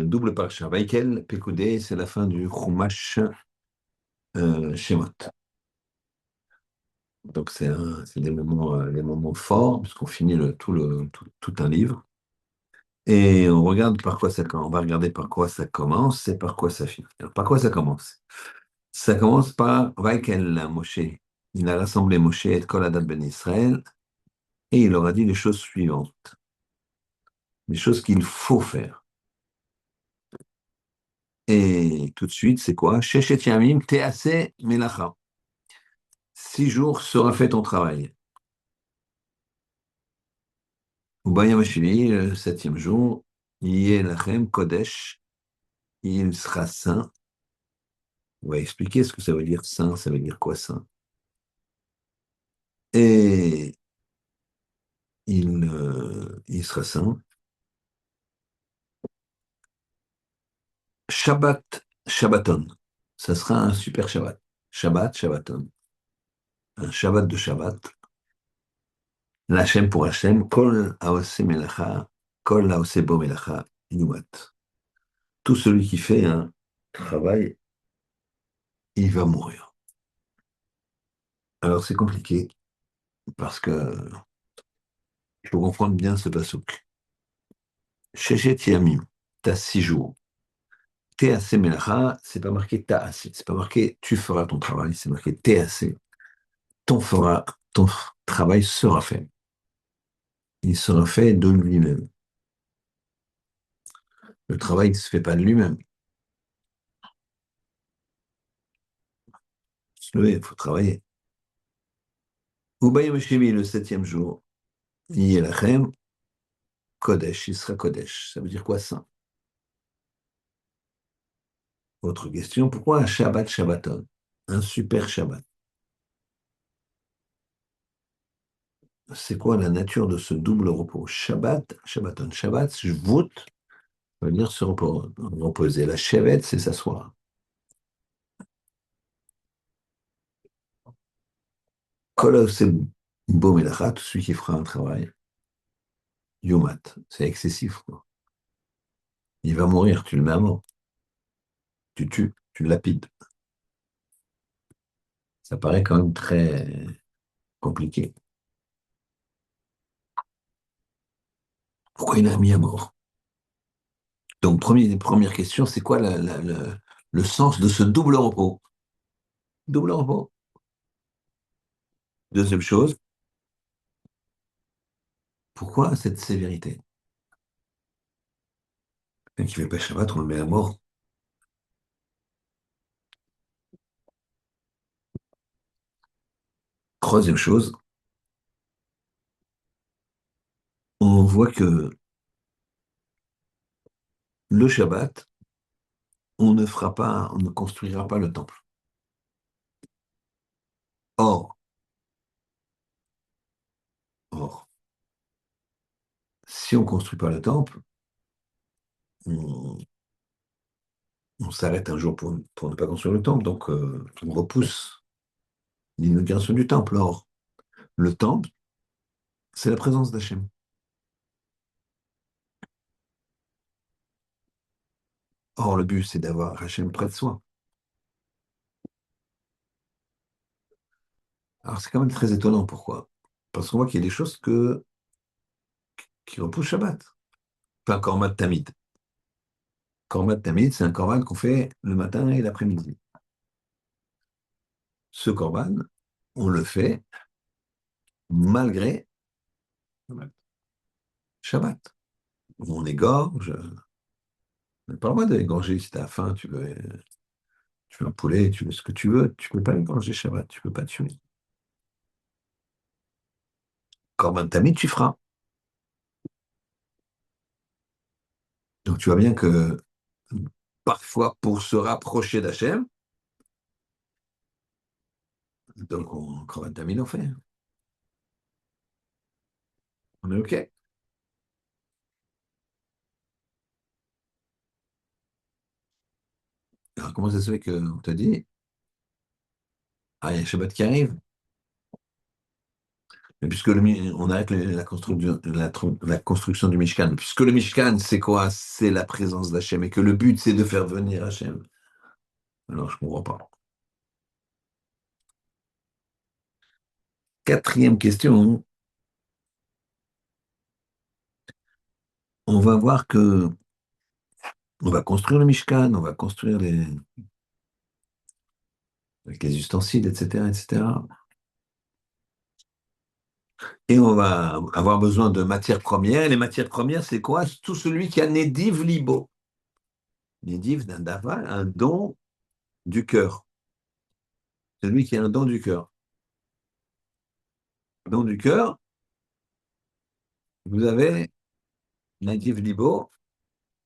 Double parasha. Vaikel, Pekoudé, c'est la fin du Chumash Shemot. Donc c'est des moments forts, puisqu'on finit tout un livre. Et on regarde par quoi on va regarder par quoi ça commence et par quoi ça finit. Alors, par quoi ça commence? Ça commence par Vaikel Moshe. Il a rassemblé Moshe et Kol Adat Ben Israël et il leur a dit les choses suivantes, les choses qu'il faut faire. Et tout de suite, c'est quoi? Sheshet Yamim Tease Melacha. 6 jours sera fait ton travail. Ubayam Hashvi, le septième jour, Yeh Lachem Kodesh, il sera saint. On va expliquer ce que ça veut dire saint, ça veut dire quoi saint. Et il sera saint. Shabbat, Shabbaton, ça sera un super Shabbat. Shabbat, Shabbaton, un Shabbat de Shabbat. L'Hachem pour Hachem, Kol Haose Melacha, Kol Haose Bo Melacha, Inuat. Tout celui qui fait un travail, il va mourir. Alors c'est compliqué, parce que il faut comprendre bien ce pasouk. Sheshet Yamim, t'as 6 jours. Tease Melacha, c'est pas marqué Taase, c'est pas marqué tu feras ton travail, c'est marqué Tease. Ton travail sera fait. Il sera fait de lui-même. Le travail ne se fait pas de lui-même. Se lever, il faut travailler. Ubayim Shemi, le septième jour, Yelachem, Kodesh, il sera Kodesh. Ça veut dire quoi ça? Autre question, pourquoi un Shabbat Shabbaton? Un super Shabbat. C'est quoi la nature de ce double repos? Shabbat, Shabbaton. Shabbat, Shvut, ça veut dire se reposer. La Shevet, c'est s'asseoir. Kol c'est beau melachat, celui qui fera un travail. Yumat, c'est excessif, quoi. Il va mourir, tu le mets à mort. Tu tues, tu le lapides. Ça paraît quand même très compliqué. Pourquoi il l'a mis à mort? Donc, première question, c'est quoi le sens de ce double repos? Double repos. Deuxième chose, pourquoi cette sévérité? Quelqu'un qui ne fait pas Shabbat, on le met à mort. Troisième chose, on voit que le Shabbat, on ne construira pas le temple. Or, or, si on ne construit pas le temple, on, on s'arrête un jour pour ne pas construire le temple, donc on repousse l'inauguration du temple. Or, le temple, c'est la présence d'Hachem. Or, le but, c'est d'avoir Hachem près de soi. Alors, c'est quand même très étonnant. Pourquoi? Parce qu'on voit qu'il y a des choses qui repoussent Shabbat. Enfin, Korban Tamid. Korban Tamid, c'est un korban qu'on fait le matin et l'après-midi. Ce korban, on le fait malgré Shabbat. On égorge. On n'a pas le droit d'égorger si tu as faim, tu veux un poulet, tu veux ce que tu veux. Tu ne peux pas égorger Shabbat, tu ne peux pas tuer. Korban Tamid, tu feras. Donc tu vois bien que parfois, pour se rapprocher d'Hachem, donc Korban Tamid, on fait. On est OK. Alors comment ça se fait qu'on te dit, ah, il y a Shabbat qui arrive? Mais puisque on arrête la construction du Mishkan, puisque le Mishkan, c'est quoi? C'est la présence d'Hachem et que le but, c'est de faire venir Hachem. Alors, je ne comprends pas. Quatrième question, on va voir que on va construire le Mishkan, on va construire avec les ustensiles, etc., etc. Et on va avoir besoin de matières premières. Et les matières premières, c'est quoi? Tout celui qui a Nediv Libo. Nediv d'un davar, un don du cœur. Celui qui a un don du cœur. Don du cœur, vous avez Nediv Libo,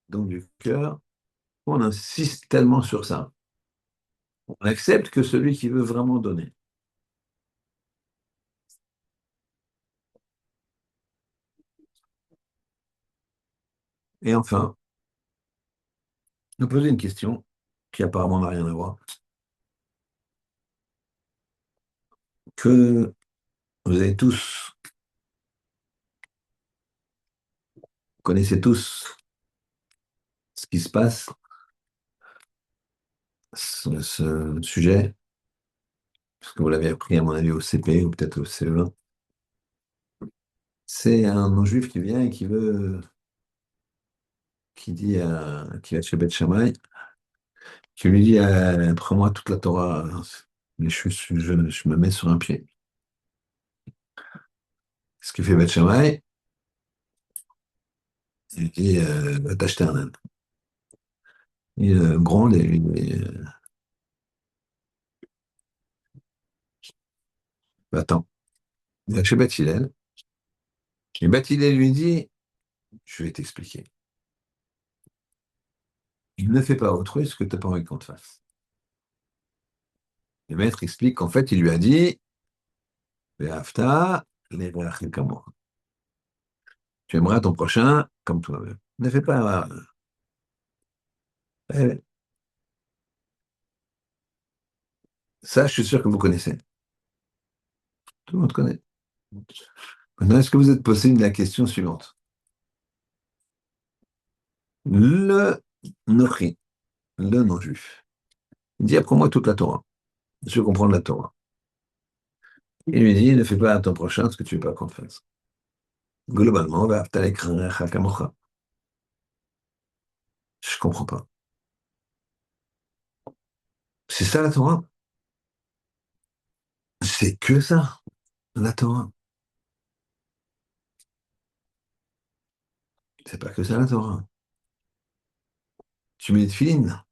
don du cœur. On insiste tellement sur ça. On accepte que celui qui veut vraiment donner. Et enfin, nous poser une question qui apparemment n'a rien à voir. Que vous avez tous, connaissez tous ce qui se passe, ce sujet, parce que vous l'avez appris à mon avis au CP ou peut-être au CE1. C'est un non-juif qui vient et qui dit qui va chez Beth Shammai, qui lui dit prends-moi toute la Torah. Mais je me mets sur un pied. Ce qu'il fait Beth Shammai, il dit va t'acheter un âne. Il gronde et lui dit bah, attends. Il va chez Beth Hillel, et Beth Hillel lui dit je vais t'expliquer. Il ne fait pas autrui ce que tu n'as pas envie qu'on te fasse. Le maître explique qu'en fait, il lui a dit Ve'afta le'reacha kamocha. Tu aimeras ton prochain comme toi-même. Ne fais pas. Eh, ça, je suis sûr que vous connaissez. Tout le monde connaît. Maintenant, est-ce que vous êtes posé la question suivante? Le Nochi, le non-juif, il dit apprends-moi toute la Torah. Je veux comprendre la Torah. Il lui dit ne fais pas à ton prochain ce que tu ne veux pas qu'on te fasse. Globalement, ve'afta le'reacha kamocha. Je comprends pas. C'est ça la Torah? C'est que ça, la Torah. C'est pas que ça la Torah. Tu mets des filines,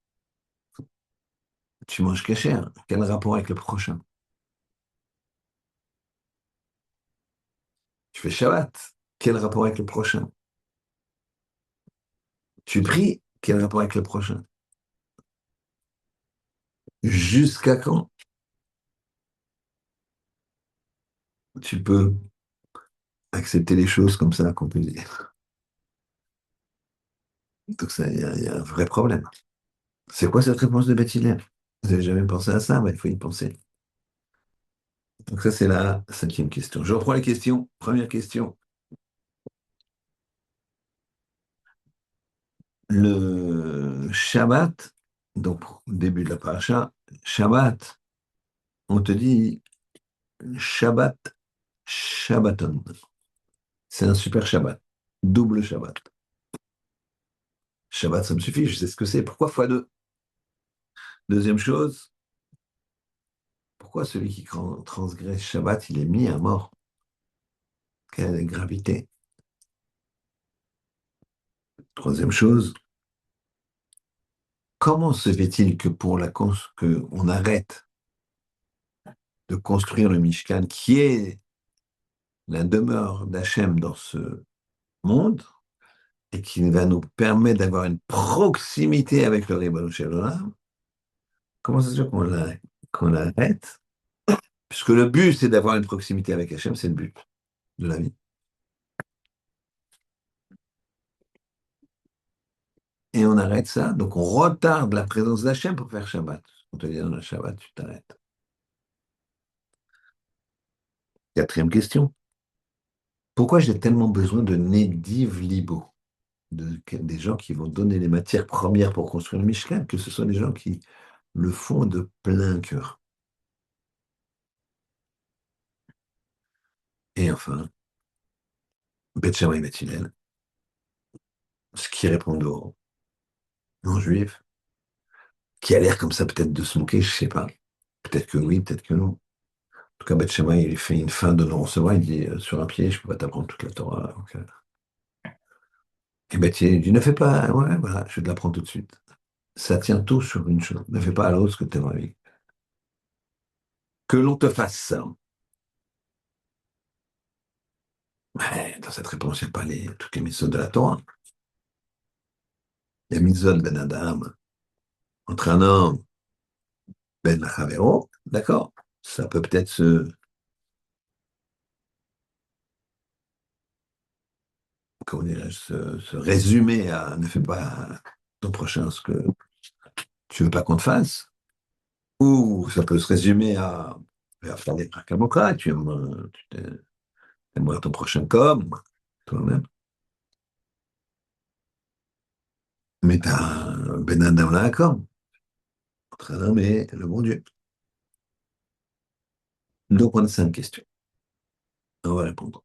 tu manges cachère. Quel rapport avec le prochain? Tu fais Shabbat. Quel rapport avec le prochain? Tu pries. Quel rapport avec le prochain? Jusqu'à quand tu peux accepter les choses comme ça qu'on peut dire? Donc ça, il y a un vrai problème. C'est quoi cette réponse de Beth Hillel? Vous n'avez jamais pensé à ça? Il faut y penser. Donc ça, c'est la cinquième question. Je reprends les questions. Première question. Le Shabbat, donc au début de la paracha, Shabbat, on te dit Shabbat, Shabbaton. C'est un super Shabbat. Double Shabbat. Shabbat, ça me suffit, je sais ce que c'est. Pourquoi fois deux? Deuxième chose, pourquoi celui qui transgresse Shabbat, il est mis à mort? Quelle gravité. Troisième chose, comment se fait-il que que on arrête de construire le Mishkan, qui est la demeure d'Hachem dans ce monde, et qui va nous permettre d'avoir une proximité avec le Ribono Shel Olam? Comment ça se fait qu'on l'arrête? Puisque le but, c'est d'avoir une proximité avec Hachem, c'est le but de la vie. Et on arrête ça, donc on retarde la présence d'Hachem pour faire Shabbat. On te dit, dans le Shabbat, tu t'arrêtes. Quatrième question. Pourquoi j'ai tellement besoin de Nediv Libo, des gens qui vont donner les matières premières pour construire le Mishkan, que ce soit des gens qui le font de plein cœur. Et enfin, Beth Shammai Beth Hillel, ce qui répond aux non-juifs, qui a l'air comme ça peut-être de se moquer, je sais pas. Peut-être que oui, peut-être que non. En tout cas, Beth Shammai, il fait une fin de non-recevoir, il dit sur un pied, je peux pas t'apprendre toute la Torah. Donc, et Beth Hillel, il dit ne fais pas, ouais, voilà, je vais te l'apprendre tout de suite. Ça tient tout sur une chose. Ne fais pas à l'autre ce que tu aimerais que l'on te fasse ça. Ouais, dans cette réponse, il n'y a pas toutes les mitzvot de la Torah. Il y a mitzvot ben Adam, entre un homme, ben Lachavero, d'accord. Ça peut peut-être comment dirais-je, se résumer à ne fais pas à ton prochain ce que tu veux pas qu'on te fasse. Ou ça peut se résumer à faire des prakamokra, aimes voir ton prochain comme toi-même. Mais tu as un ben Adam là, comme entre un homme et le bon Dieu. Donc on a 5 questions. On va répondre.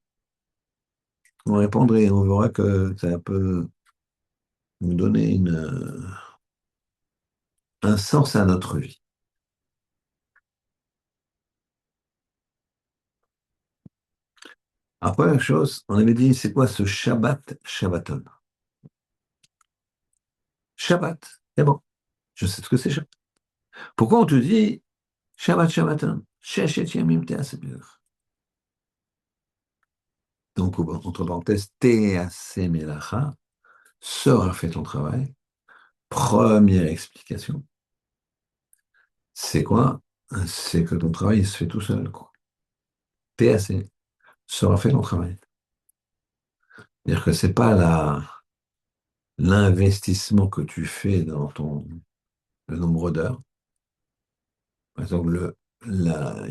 On va répondre et on verra que ça peut nous donner un sens à notre vie. Alors, première chose, on avait dit, c'est quoi ce Shabbat Shabbaton? Shabbat, c'est bon, je sais ce que c'est Shabbat. Pourquoi on te dit Shabbat Shabbaton? Sheshet Yamim Te'aseh. Donc, entre parenthèses, Te'aseh Melacha, sera fait ton travail. Première explication, c'est quoi? C'est que ton travail il se fait tout seul, quoi. Te'aseh, sera fait ton travail. C'est-à-dire que c'est pas l'investissement que tu fais dans le nombre d'heures. Par exemple, il y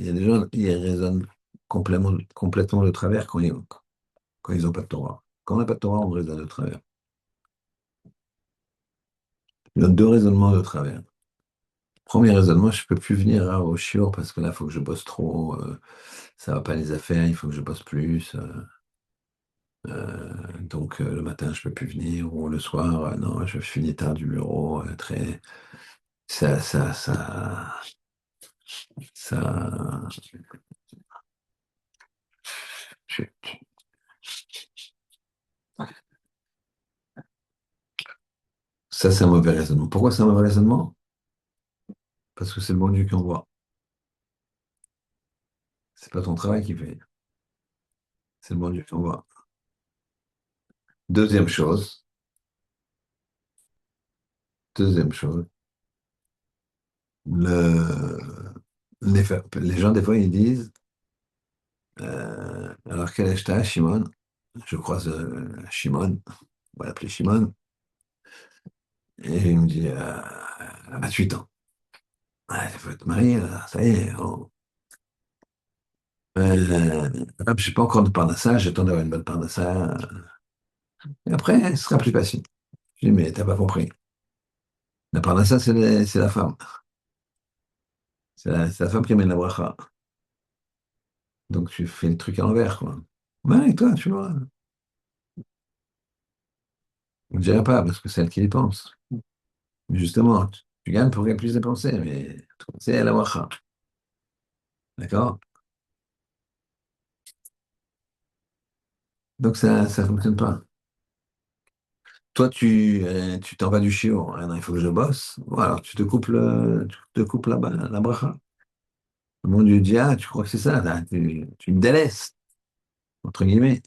a des gens qui raisonnent complètement de travers quand ils n'ont pas de Torah. Quand on n'a pas de Torah, on raisonne de travers. Il y a deux raisonnements de travers. Premier raisonnement, je ne peux plus venir au shiur parce que là, il faut que je bosse trop, ça ne va pas les affaires, il faut que je bosse plus. Donc le matin, je ne peux plus venir, ou le soir, non, je finis tard du bureau, très. Ça, je- ça, c'est un mauvais raisonnement. Pourquoi c'est un mauvais raisonnement? Parce que c'est le bon Dieu qui envoie. C'est pas ton travail qui fait. C'est le bon Dieu qui envoie. Deuxième chose, deuxième chose, les gens, des fois, ils disent alors quel âge t'as, Shimon? Je croise Shimon, on va l'appeler Shimon, et il me dit 8 ans. Ah, il faut être marié, là, ça y est. Je suis pas encore de parnassa, j'attends d'avoir une bonne parnassa. Et après, ce sera plus facile. Je dis, mais t'as pas compris. La parnassa, c'est la femme. C'est la femme qui amène la bracha. Donc tu fais le truc à l'envers, quoi. Ouais, et toi, tu vois. Je ne dirais pas, parce que c'est elle qui dépense. Mais justement, tu gagnes pour qu'elle puisse dépenser, mais c'est elle la bracha. D'accord? Donc ça ne fonctionne pas. Toi, tu t'en vas du chiot. Ah non, il faut que je bosse. Voilà, tu te coupes la bracha. Mon Dieu dit, ah, tu crois que c'est ça, là, tu me délaisses, entre guillemets.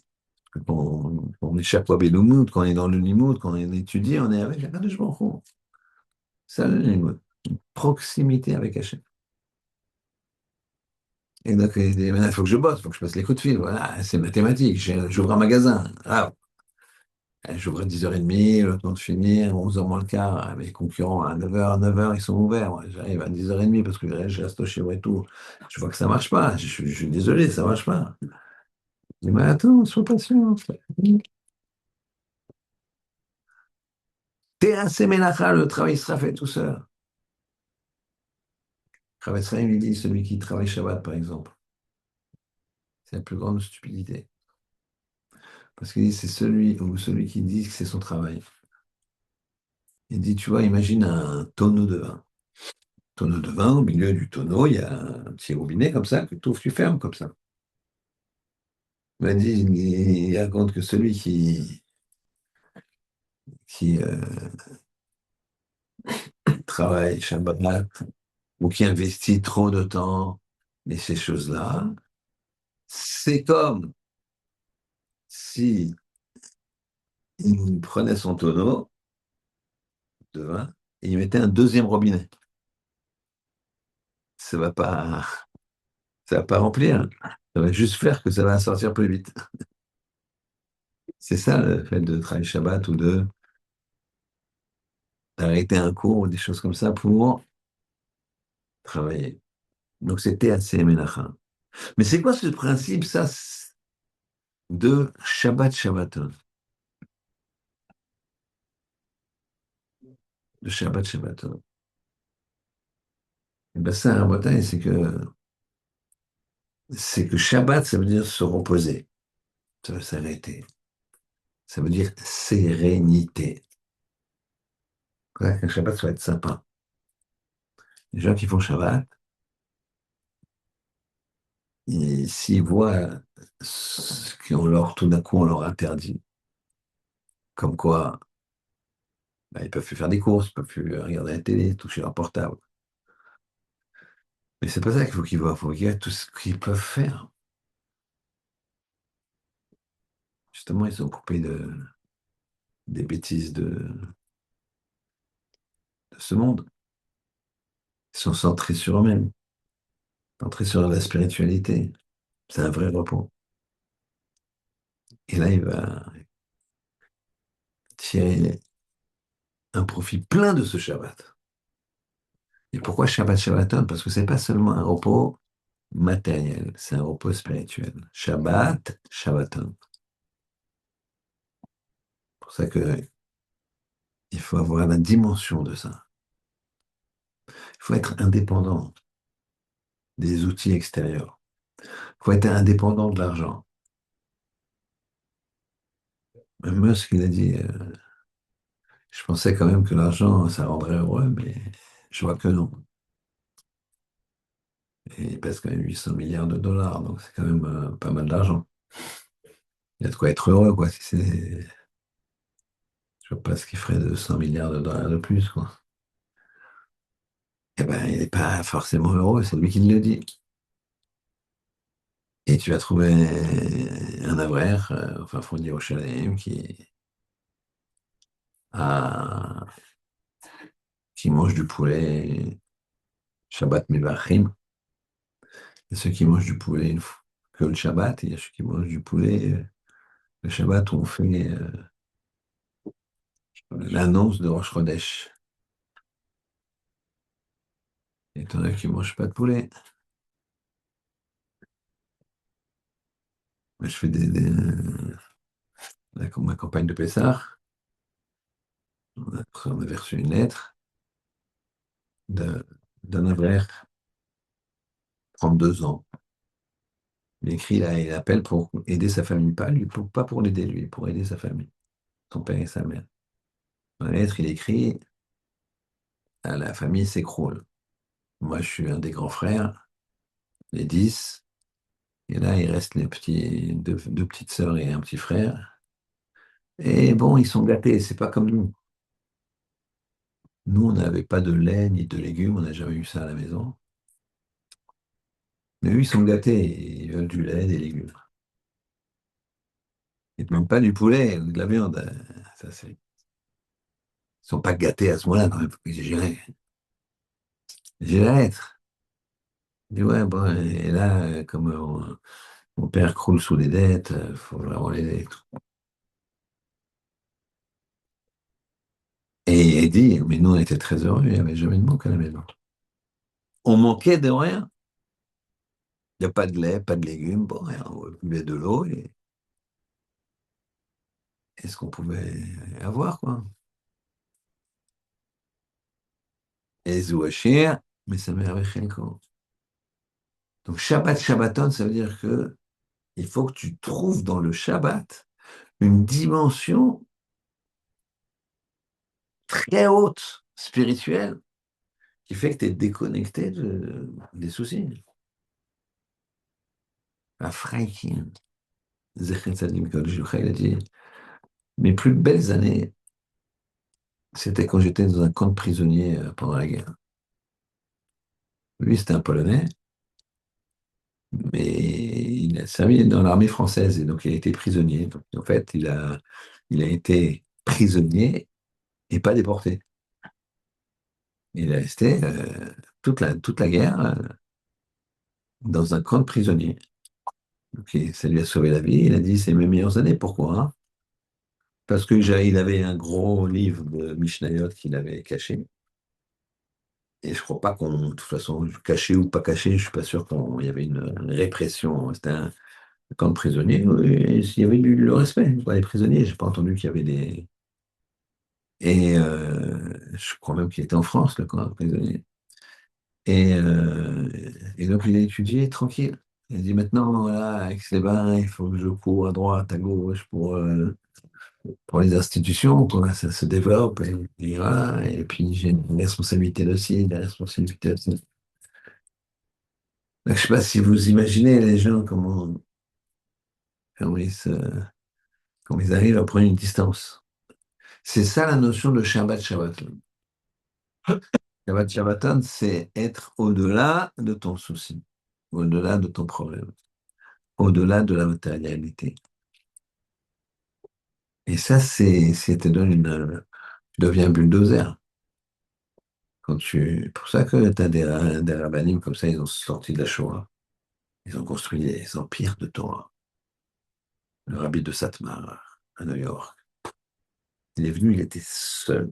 Quand on est chaque fois Bédoumoud, quand on est dans le Limoud, quand on étudie, on est avec Akadosh Baruch Hu. Ça, le Limoud. Proximité avec Hachem. Et donc, il dit, maintenant, il faut que je bosse, il faut que je passe les coups de fil. Voilà, c'est mathématique. J'ouvre un magasin. Ah, j'ouvre à 10h30, le temps de finir, 11h moins le quart. Mes concurrents, à 9h, ils sont ouverts. Moi, j'arrive à 10h30 parce que je reste au chez moi et tout. Je vois que ça marche pas. Je suis désolé, ça marche pas. Il dit, mais attends, sois patient. T'es assez mélacha, le travail sera fait tout seul. Chavetz Chaim, il dit, celui qui travaille Shabbat, par exemple, c'est la plus grande stupidité. Parce qu'il dit, c'est celui ou celui qui dit que c'est son travail. Il dit, tu vois, imagine un tonneau de vin. Tonneau de vin, au milieu du tonneau, il y a un petit robinet comme ça, que tu ouvres, tu fermes comme ça. Il dit, il raconte que celui qui travaille Shabbat ou qui investit trop de temps dans ces choses-là, c'est comme si il prenait son tonneau de vin et il mettait un deuxième robinet. Ça va pas, ça va pas remplir. Ça va juste faire que ça va sortir plus vite. C'est ça le fait de travailler Shabbat ou de d'arrêter un cours ou des choses comme ça pour travailler. Donc c'était assez Ménacha. Mais c'est quoi ce principe, ça, de Shabbat Shabbaton? De Shabbat Shabbaton. Et ben ça, en Bretagne, c'est que Shabbat, ça veut dire se reposer, ça veut s'arrêter. Ça veut dire sérénité. Ouais, qu'un Shabbat, ça va être sympa. Les gens qui font Shabbat, s'ils voient ce qu'on leur, tout d'un coup, on leur interdit, comme quoi, ben, ils peuvent plus faire des courses, ils peuvent plus regarder la télé, toucher leur portable. Mais c'est pas ça qu'il faut qu'ils voient, il faut qu'ils voient tout ce qu'ils peuvent faire. Justement, ils sont coupés des bêtises de ce monde. Ils sont centrés sur eux-mêmes, centrés sur la spiritualité. C'est un vrai repos. Et là, il va tirer un profit plein de ce Shabbat. Et pourquoi Shabbat Shabbaton? Parce que c'est pas seulement un repos matériel, c'est un repos spirituel. Shabbat, Shabbaton. C'est pour ça qu'il faut avoir la dimension de ça. Il faut être indépendant des outils extérieurs. Il faut être indépendant de l'argent. Même Musk, il a dit, je pensais quand même que l'argent, ça rendrait heureux, mais je vois que non. Et il pèse quand même 800 milliards de dollars, donc c'est quand même pas mal d'argent. Il y a de quoi être heureux, quoi. Si c'est, je vois pas ce qu'il ferait de 100 milliards de dollars de plus, quoi. Eh ben, il n'est pas forcément heureux, c'est lui qui le dit. Et tu vas trouver un avraire, enfin, faut dire au Shalem, a- qui mange du poulet Shabbat Mevachim. Il y a ceux qui mangent du poulet une fois que le Shabbat, et il y a ceux qui mangent du poulet le Shabbat où on fait l'annonce de Rosh Chodesh. Et t'en as qui ne mangent pas de poulet. Moi, je fais ma campagne de Pessah. On a reçu une lettre d'un d'un avraire, 32 ans. Il écrit là, il appelle pour aider sa famille, pas lui, pas pour l'aider lui, pour aider sa famille, son père et sa mère. Dans la lettre, il écrit, ah, la famille s'écroule. Moi, je suis un des grands frères, les 10, et là, il reste les petits, deux petites sœurs et un petit frère. Et bon, ils sont gâtés, c'est pas comme nous. Nous, on n'avait pas de lait ni de légumes, on n'a jamais eu ça à la maison. Mais eux, ils sont gâtés, ils veulent du lait, des légumes. Ils ne demandent pas du poulet ou de la viande. Ils sont pas gâtés à ce moment-là, quand même, faut exagérer. J'ai la lettre. Il dit, ouais, bon, et là, comme mon père croule sous les dettes, il faut vraiment l'aider. Et il dit, mais nous, on était très heureux, il n'y avait jamais de manque à la maison. On manquait de rien. Il n'y a pas de lait, pas de légumes, bon, rien, on buvait de l'eau et ce qu'on pouvait avoir, quoi. Et Zouachir, mais ça m'est arrivé quoi. Donc Shabbat Shabbaton, ça veut dire que il faut que tu trouves dans le Shabbat une dimension très haute, spirituelle, qui fait que tu es déconnecté des soucis. À Freikin, Zecher Tzadik Kodesh V'chai, il a dit, mes plus belles années, c'était quand j'étais dans un camp de prisonniers pendant la guerre. Lui, c'était un Polonais, mais il a servi dans l'armée française et donc il a été prisonnier. Donc, en fait, il a été prisonnier et pas déporté. Il est resté toute la guerre dans un camp de prisonniers. Donc, ça lui a sauvé la vie. Il a dit, c'est mes meilleures années. Pourquoi? Hein? Parce que il avait un gros livre de Mishnayot qu'il avait caché. Et je crois pas qu'on, de toute façon, caché ou pas caché, je suis pas sûr qu'il y avait une répression. C'était un camp de prisonniers. Et il y avait le respect pour les prisonniers. J'ai pas entendu qu'il y avait des. Et je crois même qu'il était en France, le camp de prisonniers. Et donc, il a étudié tranquille. Il a dit maintenant, voilà, avec les bains, il faut que je cours à droite, à gauche pour les institutions, quoi. Ça se développe. Et voilà. Et puis, j'ai une responsabilité aussi, des responsabilités aussi. Donc, je sais pas si vous imaginez les gens, comment comment ils arrivent à prendre une distance. C'est ça la notion de Shabbat Shabbaton. Shabbat Shabbaton, c'est être au-delà de ton souci, au-delà de ton problème, au-delà de la matérialité. Et ça, c'est te donne tu deviens un bulldozer. Pour ça que tu as des rabbinim comme ça, ils ont sorti de la Shoah. Ils ont construit des empires de Torah. Le rabbi de Satmar, à New York. Il est venu, il était seul.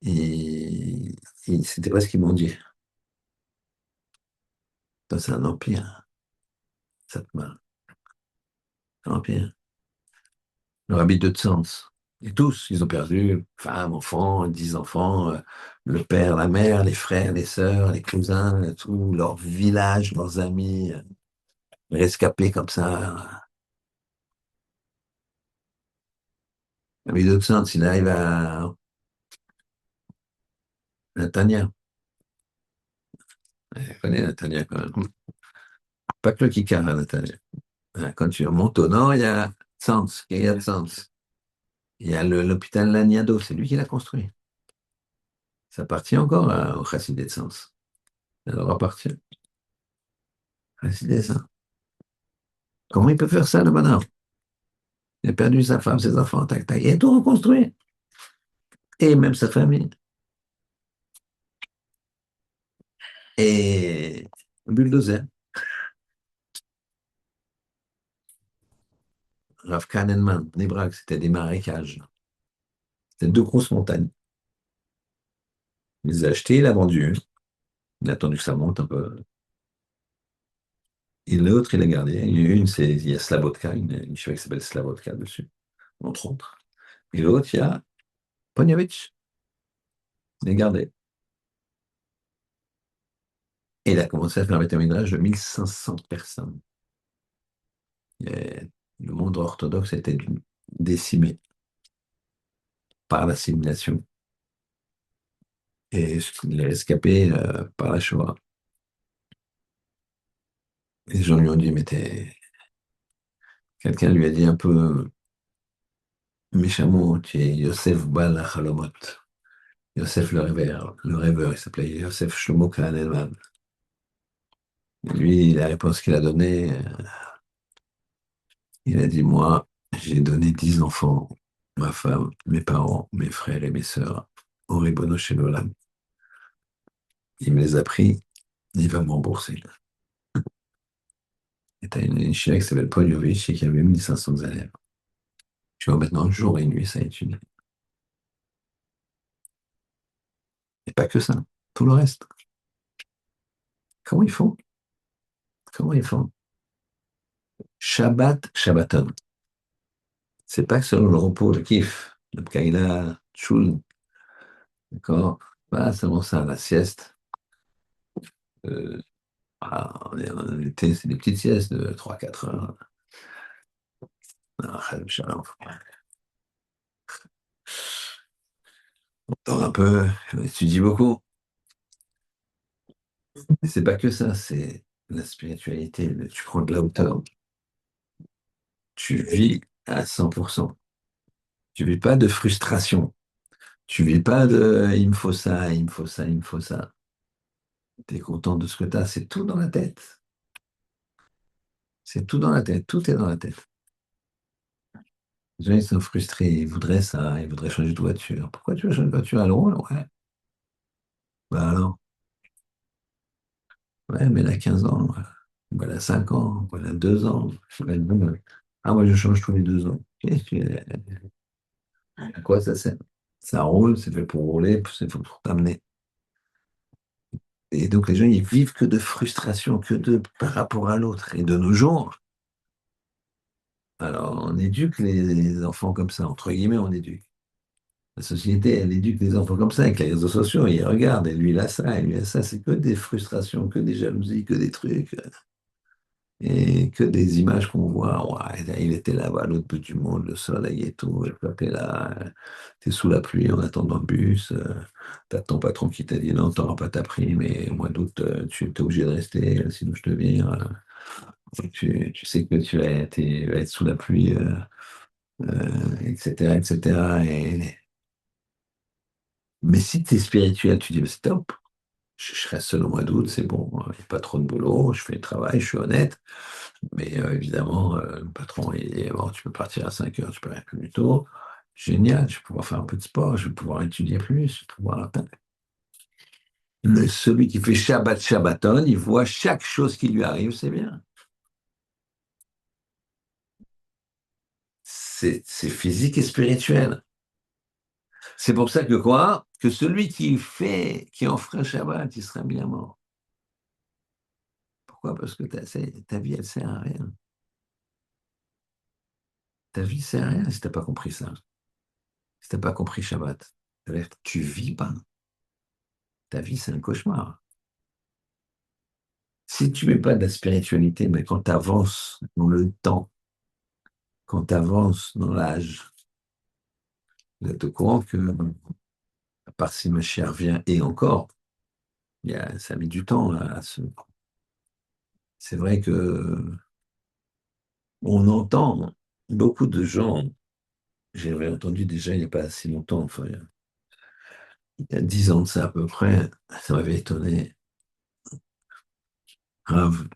Et, et c'était pas ce qu'ils m'ont dit. Ça, c'est un empire, Satmar. Un empire. Le rabbi de Tzantz. Et tous, ils ont perdu femmes, enfants, 10 enfants, le père, la mère, les frères, les sœurs, les cousins, tout, leur village, leurs amis, rescapés comme ça. Le rabbi de Tzantz, il arrive à Netanya. Je connais Netanya quand même. Pas que le Kikar à Netanya. Quand tu montes au nord, il y a Tzantz, il y a Tzantz. Il y a l'hôpital Laniado, c'est lui qui l'a construit. Ça appartient encore au Chassidé de Tzantz. Ça leur appartient. Chassidé, ça. Comment il peut faire ça, le bonhomme? Il a perdu sa femme, ses enfants, tac, tac. Il a tout reconstruit. Et même sa famille. Et bulldozer. Rav Kahneman, Nebrak, c'était des marécages. C'était deux grosses montagnes. Il les a achetés, il a vendu. Il a attendu que ça monte un peu. Et l'autre, il a gardé. Une, il y a Slabodka, une cheval qui s'appelle Slabodka dessus, entre autres. Et l'autre, il y a Ponyovitch. Il a gardé. Et il a commencé à faire un métrage de 1500 personnes. Et le monde orthodoxe a été décimé par l'assimilation. Et il est rescapé par la Shoah. Les gens lui ont dit, mais quelqu'un lui a dit un peu méchamment, tu es Yosef Bal Halomot. Yosef le rêveur, il s'appelait Yosef Shlomo Kahneman. Lui, la réponse qu'il a donnée, il a dit, moi, j'ai donné 10 enfants, ma femme, mes parents, mes frères et mes sœurs, au Ribono Shel Olam. Il me les a pris, il va me rembourser. Et t'as une chère qui s'appelle Paul Yovich et qui avait 1500 élèves. Tu vois, maintenant, jour et nuit, ça étudie. Et pas que ça, tout le reste. Comment ils font? Comment ils font? Shabbat, Shabbaton. C'est pas que selon le repos, le kiff, le pkaïla, tchoul, d'accord? Pas seulement ça, la sieste. Euh, en été, c'est des petites siestes de 3 4 heures. Ah, Shalom. On dort un peu, on étudie beaucoup. Mais c'est pas que ça, c'est la spiritualité. Tu prends de la hauteur, tu vis à 100%. Tu vis pas de frustration. Tu vis pas de il me faut ça, il me faut ça, il me faut ça. Tu es content de ce que tu as, c'est tout dans la tête. C'est tout dans la tête, tout est dans la tête. Les gens, ils sont frustrés, ils voudraient ça, ils voudraient changer de voiture. Pourquoi tu veux changer de voiture? Alors, ouais. Bah alors, ouais, mais elle a 15 ans, ouais. Ou elle a 5 ans, ou elle a 2 ans. Ouais, bon, ah, moi, je change tous les 2 ans. À quoi ça sert? Ça roule, c'est fait pour rouler, c'est fait pour t'amener. Et donc, les gens, ils vivent que de frustration, que de par rapport à l'autre. Et de nos jours, alors, on éduque les enfants comme ça, entre guillemets, on éduque. La société, elle éduque les enfants comme ça, avec les réseaux sociaux, ils regardent, et lui, il a ça, et lui, il a ça. C'est que des frustrations, que des jalousies, que des trucs, et que des images qu'on voit. Ouais, il était là-bas, à l'autre bout du monde, le soleil et tout, et toi, t'es là, t'es sous la pluie en attendant le bus, t'as ton patron qui t'a dit non, t'auras pas ta prime, et au mois d'août, tu es obligé de rester, sinon je te vire. Tu sais que tu vas être sous la pluie, etc., etc. Mais si tu es spirituel, tu dis, mais stop, je reste seul au mois d'août, c'est bon, il n'y a pas trop de boulot, je fais le travail, je suis honnête. Mais évidemment, le patron, il dit, bon, tu peux partir à 5 heures, tu peux aller plus tôt. Génial, je vais pouvoir faire un peu de sport, je vais pouvoir étudier plus, je vais pouvoir... Mais celui qui fait Shabbat Shabbaton, il voit chaque chose qui lui arrive, c'est bien. C'est physique et spirituel. C'est pour ça que quoi? Que celui qui en ferait Shabbat, il serait bien mort. Pourquoi? Parce que ta vie, elle sert à rien. Ta vie sert à rien si t'as pas compris ça. Si t'as pas compris Shabbat. C'est-à-dire que tu vis pas. Ta vie, c'est un cauchemar. Si tu mets pas de la spiritualité, mais quand tu avances dans le temps, quand tu avances dans l'âge, vous êtes au courant que, à part si ma chère vient, et encore, ça met du temps à se... C'est vrai que on entend beaucoup de gens, j'avais entendu déjà il n'y a pas si longtemps, enfin, il y a 10 ans de ça à peu près, ça m'avait étonné. Rav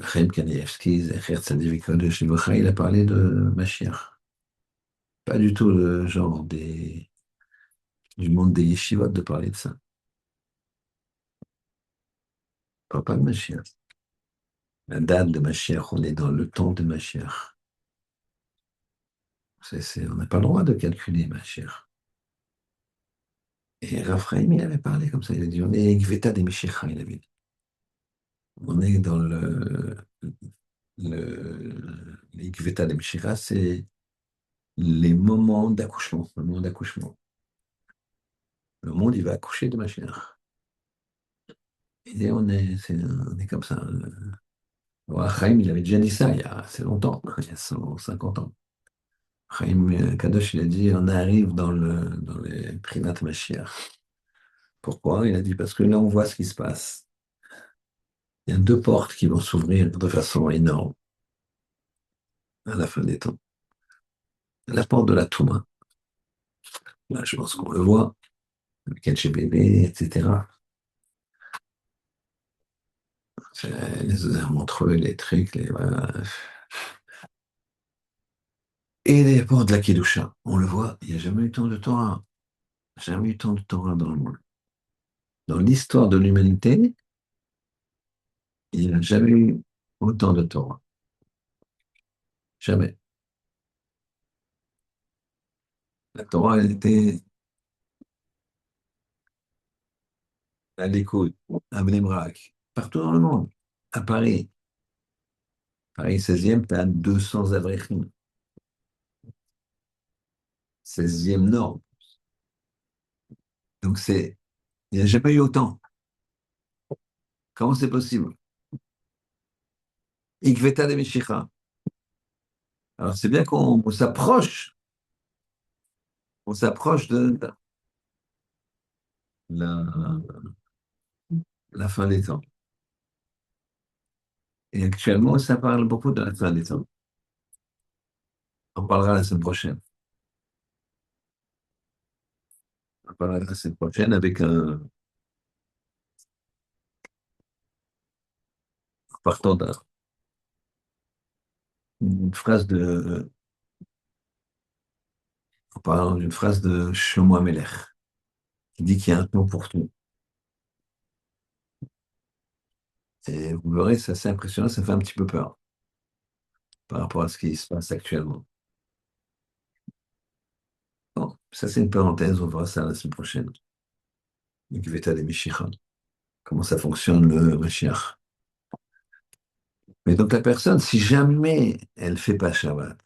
Chaim Kanievski, Zecher Tzaddik V'Kodesh Livracha, il a parlé de Mashiach. Pas du tout le genre du monde des yeshivot de parler de ça. Il parle pas de Mashiach. La date de Mashiach, on est dans le temps de Mashiach. On n'a pas le droit de calculer Mashiach. Et Raphaël, il avait parlé comme ça, il a dit, on est Gveta des Meshicha, il avait dit. On est dans les Gveta des Meshicha, c'est les moments d'accouchement, le moment d'accouchement. Le monde, il va accoucher de Mashiach. Et on est comme ça. Bon, Chaim, il avait déjà dit ça il y a assez longtemps, il y a 150 ans. Chaim Kadosh, il a dit, on arrive dans les Prinat Mashiach. Pourquoi? Il a dit, parce que là, on voit ce qui se passe. Il y a deux portes qui vont s'ouvrir de façon énorme à la fin des temps. La porte de la Touma, là, je pense qu'on le voit, le KGBB, etc. Les montreux, les trucs, voilà. Et les portes de la Kedusha, on le voit, il n'y a jamais eu tant de Torah. Jamais eu tant de Torah dans le monde. Dans l'histoire de l'humanité, il n'y a jamais eu autant de Torah. Jamais. La Torah, elle était à l'écoute, à Bnei Brak. partout dans le monde. À Paris, Paris 16e, tu as 200 avrechim. 16e nord. Donc il n'y a jamais eu autant. Comment c'est possible? Ikveta de Meshicha. Alors c'est bien on s'approche de la, la fin des temps. Et actuellement, ça parle beaucoup de la fin des temps. On parlera la semaine prochaine. On parlera la semaine prochaine avec partant d'une phrase en parlant d'une phrase de Shlomo Amelech, qui dit qu'il y a un temps pour tout. Et vous verrez, c'est assez impressionnant, ça fait un petit peu peur par rapport à ce qui se passe actuellement. Bon, ça c'est une parenthèse, on verra ça la semaine prochaine. Ikveta de Meshicha. Comment ça fonctionne le Mashiach. Mais donc la personne, si jamais elle fait pas Shabbat,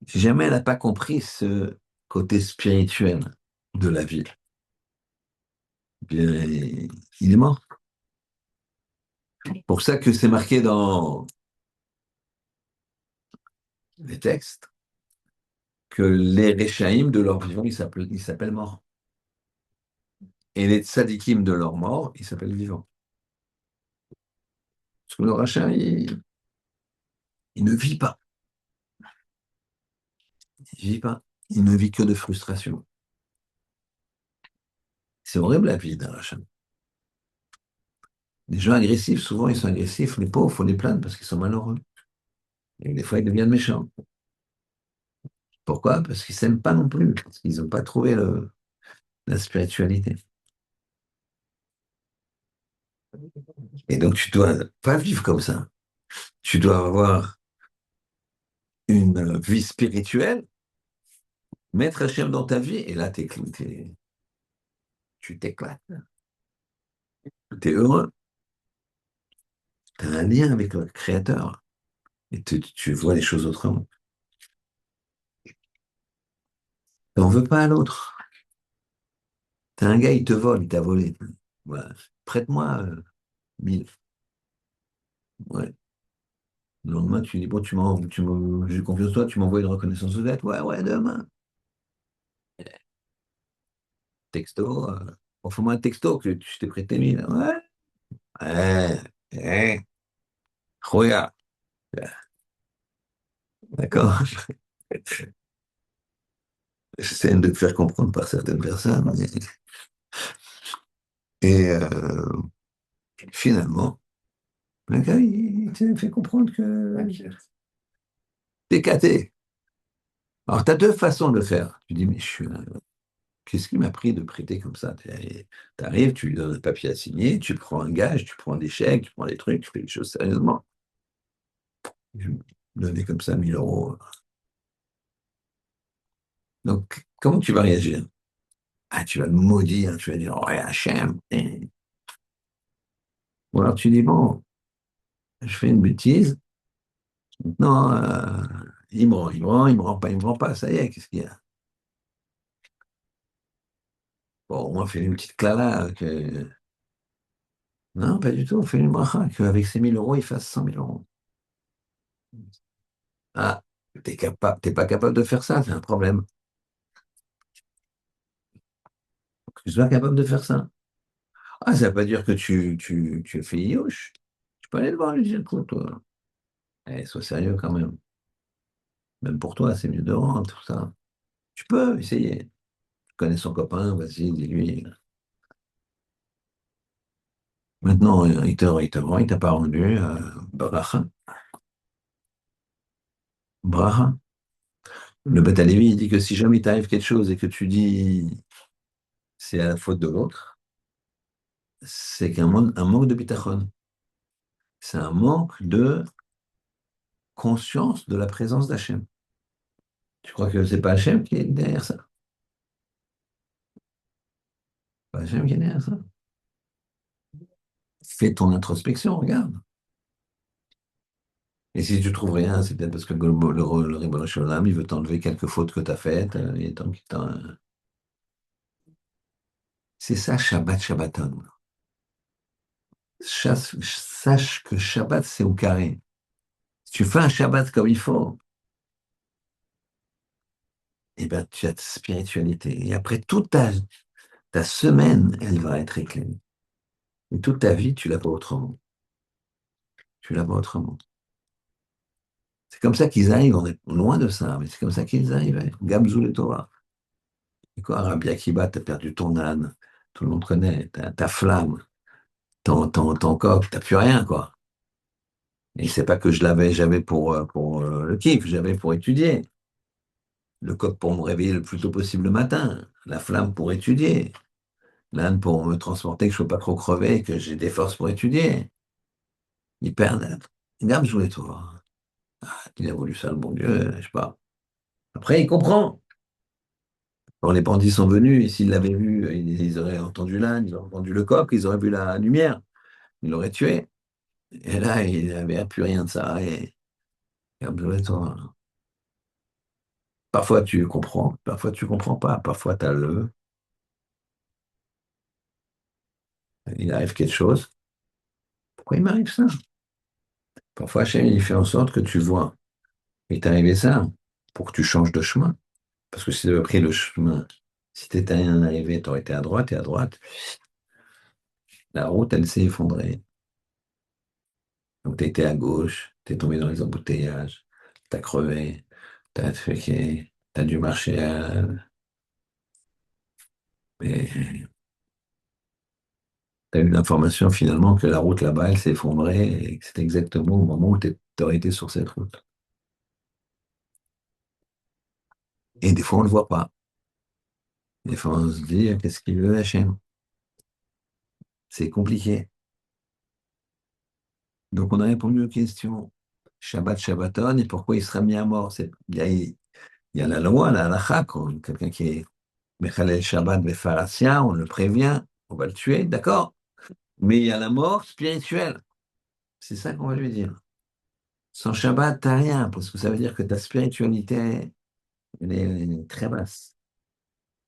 si jamais elle n'a pas compris ce côté spirituel de la vie, eh bien, il est mort. Pour ça que c'est marqué dans les textes que les Réchaïm de leur vivant, ils s'appellent morts. Et les Tzadikim de leur mort, ils s'appellent vivants. Parce que le Racha, il ne vit pas. Il vit pas. Il ne vit que de frustration. C'est horrible la vie d'un Racha. Les gens agressifs, souvent, ils sont agressifs. Les pauvres, il faut les plaindre parce qu'ils sont malheureux. Et des fois, ils deviennent méchants. Pourquoi? Parce qu'ils ne s'aiment pas non plus. Parce qu'ils n'ont pas trouvé la spiritualité. Et donc, tu dois pas vivre comme ça. Tu dois avoir une vie spirituelle, mettre Hachem dans ta vie, et là, tu t'éclates. Tu es heureux. Tu as un lien avec le Créateur. Et tu vois les choses autrement. Tu n'en veux pas à l'autre. T'as un gars, il te vole, il t'a volé. Voilà. Prête-moi 1000. Ouais. Le lendemain, tu dis, bon, j'ai confiance en toi, tu m'envoies une reconnaissance de dette. Ouais, ouais, demain. Texto. Envoie-moi un texto que je t'ai prêté 1000. Ouais. Ouais. Ouais. Regarde. D'accord. J'essaie de te faire comprendre par certaines personnes. Et finalement, le gars, il te fait comprendre que t'es caté. Alors, tu as deux façons de le faire. Tu dis, mais qu'est-ce qui m'a pris de prêter comme ça? Tu arrives, tu lui donnes un papier à signer, tu prends un gage, tu prends des chèques, tu prends des trucs, tu fais les choses sérieusement. Je vais donner comme ça 1000 euros. Donc, comment tu vas réagir? Ah, tu vas le maudire, tu vas dire, oh, Hachem. Ou alors tu dis, bon, je fais une bêtise, non, il me rend pas, ça y est, qu'est-ce qu'il y a? Bon, au moins, fais une petite clala. Non, pas du tout, fais une bracha, qu'avec ces 1000 euros, il fasse 100 000 euros. Ah, t'es pas capable de faire ça, c'est un problème. Tu sois capable de faire ça. Ah, ça ne veut pas dire que tu es fait iouche. Tu peux aller le voir et lui dire, écoute, toi, sois sérieux quand même. Même pour toi, c'est mieux de rendre, tout ça. Tu peux essayer. Tu connais son copain, vas-y, dis-lui. Maintenant, il te rend, il t'a pas rendu, bracha. Bracha. Le Beth Lévi, il dit que si jamais il t'arrive quelque chose et que tu dis c'est à la faute de l'autre, c'est un manque de bitachon. C'est un manque de conscience de la présence d'Hachem. Tu crois que c'est pas Hachem qui est derrière ça? Pas Hachem qui est derrière ça. Fais ton introspection, regarde. Et si tu trouves rien, c'est peut-être parce que le Ribono Shel Olam, il veut t'enlever quelques fautes que tu as faites. C'est ça, Shabbat Shabbaton. Sache que Shabbat, c'est au carré. Si tu fais un Shabbat comme il faut, eh ben, tu as ta spiritualité. Et après, ta semaine, elle va être éclairée. Et toute ta vie, tu la vois autrement. Tu la vois autrement. C'est comme ça qu'ils arrivent, on est loin de ça, mais c'est comme ça qu'ils arrivaient. Gamzou et Torah. Et quoi, Rabbi Akiba, t'as perdu ton âne, tout le monde connaît, ta flamme, ton coq, t'as plus rien, quoi. Et c'est pas que j'avais pour le kiff, j'avais pour étudier. Le coq pour me réveiller le plus tôt possible le matin, la flamme pour étudier, l'âne pour me transporter, que je ne sois pas trop crevé, que j'ai des forces pour étudier. Ils perdent. Gamzou et Torah. Il a voulu ça, le bon Dieu, je sais pas. Après, il comprend. Quand les bandits sont venus, et s'ils l'avaient vu, ils auraient entendu l'âne, ils auraient entendu le coq, ils auraient vu la lumière, ils l'auraient tué. Et là, il n'avait plus rien de ça. Et parfois parfois tu comprends pas, parfois il arrive quelque chose. Pourquoi il m'arrive ça? Parfois, Hachem, il fait en sorte que tu vois. Il t'est arrivé ça pour que tu changes de chemin. Parce que si tu avais pris le chemin, si tu étais arrivé, tu aurais été à droite et à droite, la route, elle s'est effondrée. Donc, tu étais à gauche, tu es tombé dans les embouteillages, tu as crevé, tu as fait, tu as dû marcher mais tu as eu l'information finalement que la route là-bas, elle s'est effondrée et que c'était exactement au moment où tu aurais été sur cette route. Et des fois, on ne le voit pas. Des fois, on se dit, qu'est-ce qu'il veut, Hachem? C'est compliqué. Donc, on a répondu aux questions. Shabbat, Shabbaton, et pourquoi il sera mis à mort? Il y a la loi, la halakha, quelqu'un qui est Mechalel Shabbat Befarasia, on le prévient, on va le tuer, d'accord? Mais il y a la mort spirituelle. C'est ça qu'on va lui dire. Sans Shabbat, t'as rien, parce que ça veut dire que ta spiritualité, elle est très basse.